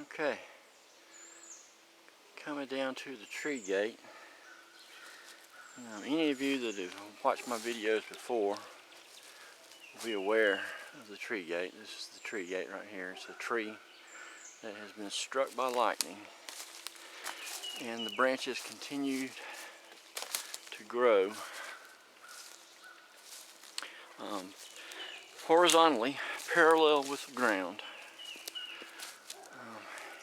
Okay, coming down to the tree gate. Any of you that have watched my videos before will be aware of the tree gate. This is the tree gate right here. It's a tree that has been struck by lightning, and the branches continued to grow horizontally, parallel with the ground.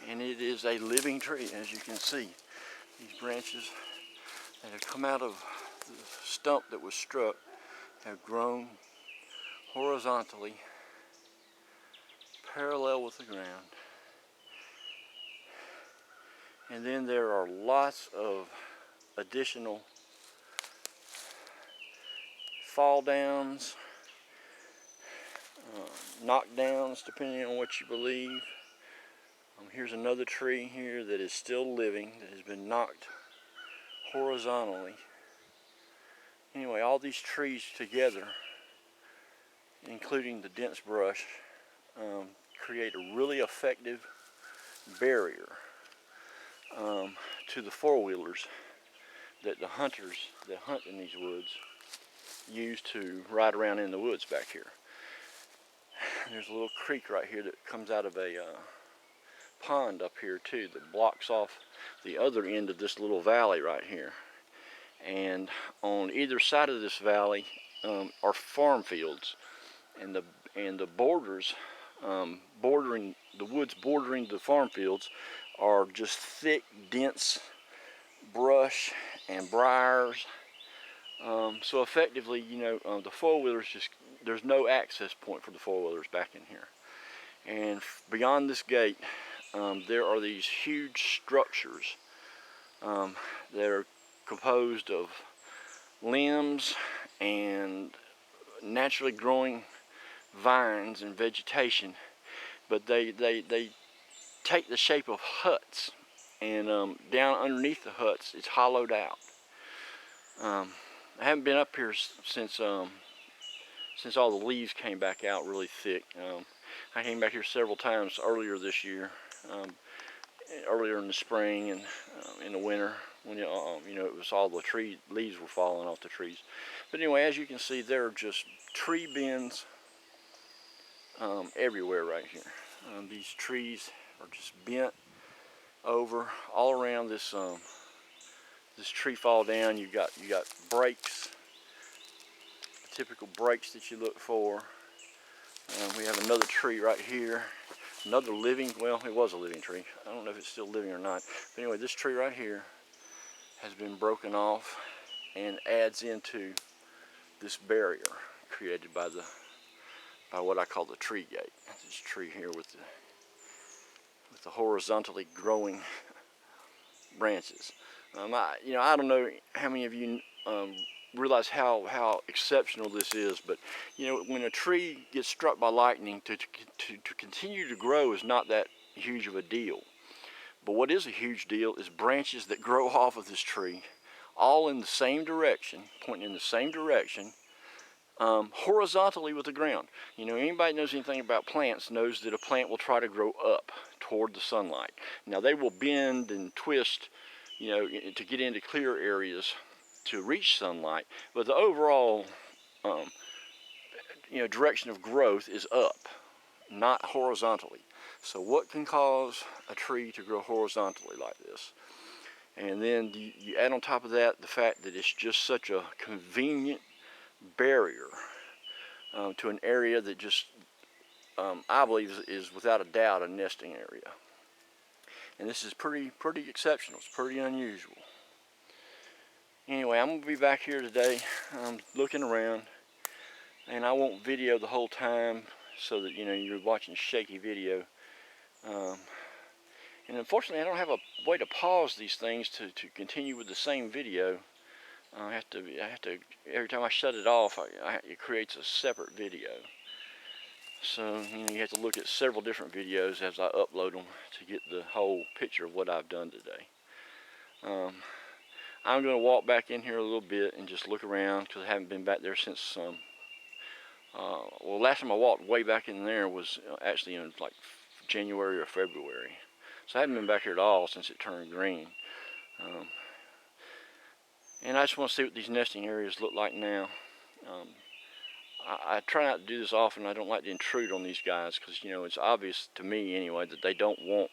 And it is a living tree, as you can see. These branches that have come out of the stump that was struck have grown horizontally, parallel with the ground. And then there are lots of additional fall downs, knockdowns, depending on what you believe. Here's another tree here that is still living, that has been knocked horizontally. Anyway, all these trees together, including the dense brush, create a really effective barrier to the four-wheelers that the hunters that hunt in these woods use to ride around in the woods back here. There's a little creek right here that comes out of a pond up here too, that blocks off the other end of this little valley right here. And on either side of this valley are farm fields, and the borders bordering the woods bordering the farm fields are just thick, dense brush and briars. So effectively, the four-wheelers there's no access point for the four-wheelers back in here. And beyond this gate, there are these huge structures that are composed of limbs and naturally growing vines and vegetation, but they take the shape of huts, and down underneath the huts it's hollowed out. I haven't been up here since all the leaves came back out really thick. I came back here several times earlier this year, earlier in the spring and in the winter, when it was all the leaves were falling off the trees. But anyway, as you can see, there are just tree bends everywhere right here. These trees are just bent over all around this this tree fall down. You got breaks, typical breaks that you look for. We have another tree right here, another living, well, it was a living tree. I don't know if it's still living or not. But anyway, this tree right here has been broken off and adds into this barrier created by what I call the tree gate. This tree here with the horizontally growing branches. I don't know how many of you realize how exceptional this is, but when a tree gets struck by lightning, to continue to grow is not that huge of a deal. But what is a huge deal is branches that grow off of this tree, all in the same direction, pointing in the same direction, horizontally with the ground. Anybody knows anything about plants knows that a plant will try to grow up toward the sunlight. Now they will bend and twist, to get into clear areas to reach sunlight, but the overall direction of growth is up, not horizontally. So what can cause a tree to grow horizontally like this? And then you add on top of that the fact that it's just such a convenient barrier to an area that just I believe is without a doubt a nesting area. And this is pretty exceptional. It's pretty unusual. Anyway, I'm going to be back here today looking around, and I won't video the whole time so that you're watching shaky video. And unfortunately, I don't have a way to pause these things to continue with the same video. I have to every time I shut it off, it creates a separate video. So you have to look at several different videos as I upload them to get the whole picture of what I've done today. I'm going to walk back in here a little bit and just look around, because I haven't been back there since well, last time I walked way back in there was actually in like January or February. So I haven't been back here at all since it turned green. And I just want to see what these nesting areas look like now. I try not to do this often. I don't like to intrude on these guys because, you know, it's obvious to me anyway that they don't want,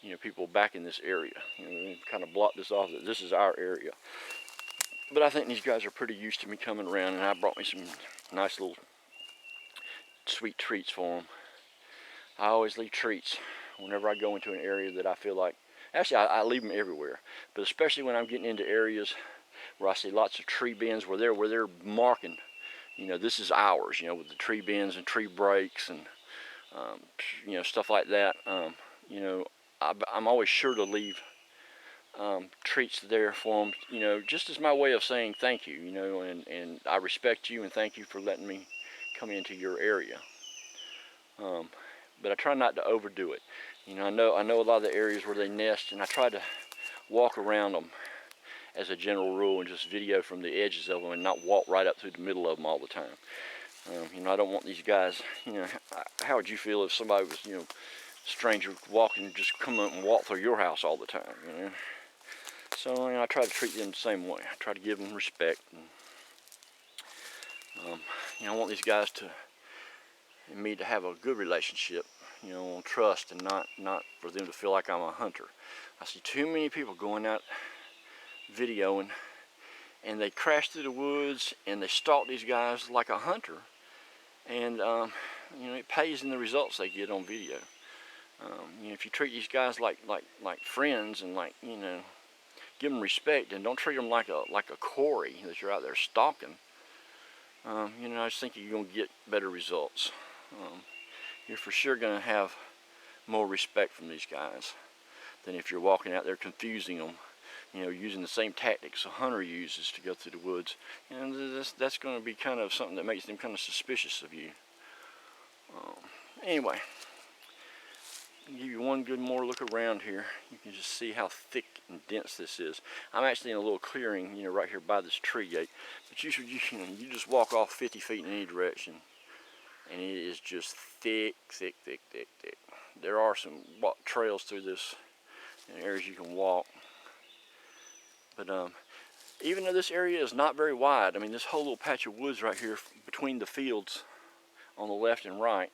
you know, people back in this area. You know, they kind of block this off that this is our area. But I think these guys are pretty used to me coming around, and I brought me some nice little sweet treats for them. I always leave treats whenever I go into an area that I feel like, actually I leave them everywhere, but especially when I'm getting into areas where I see lots of tree bins where they're marking, you know, this is ours, you know, with the tree bins and tree breaks and you know, stuff like that. You know, I'm always sure to leave treats there for them, you know, just as my way of saying thank you, you know, and I respect you and thank you for letting me come into your area. But I try not to overdo it. You know, I know a lot of the areas where they nest, and I try to walk around them as a general rule and just video from the edges of them and not walk right up through the middle of them all the time. You know, I don't want these guys, you know, how would you feel if somebody was, you know, stranger walking, just come up and walk through your house all the time, you know? So, you know, I try to treat them the same way. I try to give them respect. And, you know, I want these guys and me to have a good relationship, you know, on trust, and not for them to feel like I'm a hunter. I see too many people going out videoing, and they crash through the woods and they stalk these guys like a hunter, and you know, it pays in the results they get on video. You know, if you treat these guys like friends and, like, you know, give them respect, and don't treat them like a quarry that you're out there stalking, you know, I just think you're gonna get better results. You're for sure gonna have more respect from these guys than if you're walking out there confusing them, you know, using the same tactics a hunter uses to go through the woods. And that's going to be kind of something that makes them kind of suspicious of you. Anyway, I'll give you one good more look around here. You can just see how thick and dense this is. I'm actually in a little clearing, you know, right here by this tree gate. But you just walk off 50 feet in any direction, and it is just thick, thick, thick, thick, thick. There are some trails through this, and areas you can walk. But even though this area is not very wide, I mean, this whole little patch of woods right here between the fields on the left and right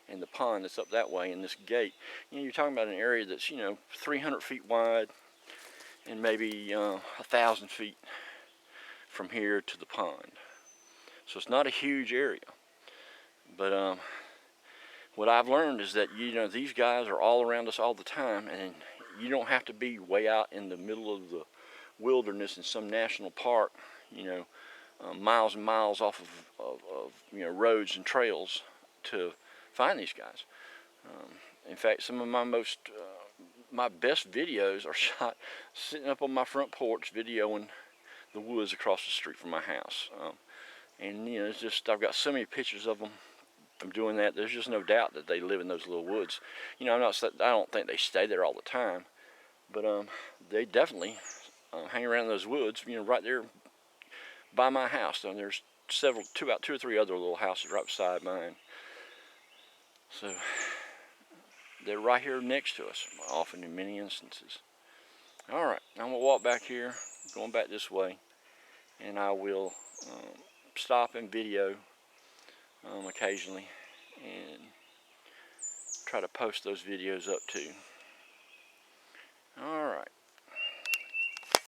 and the pond that's up that way and this gate, you know, you're talking about an area that's, you know, 300 feet wide and maybe 1,000 feet from here to the pond. So it's not a huge area. But what I've learned is that, you know, these guys are all around us all the time, and you don't have to be way out in the middle of the wilderness in some national park, you know, miles and miles off of you know, roads and trails to find these guys. In fact, some of my best videos are shot sitting up on my front porch videoing the woods across the street from my house. And, you know, it's just, I've got so many pictures of them from doing that. There's just no doubt that they live in those little woods. You know, I don't think they stay there all the time, but they definitely hang around in those woods, you know, right there by my house. And there's about two or three other little houses right beside mine. So they're right here next to us, often in many instances. All right, I'm gonna walk back here, going back this way, and I will stop and video occasionally and try to post those videos up too.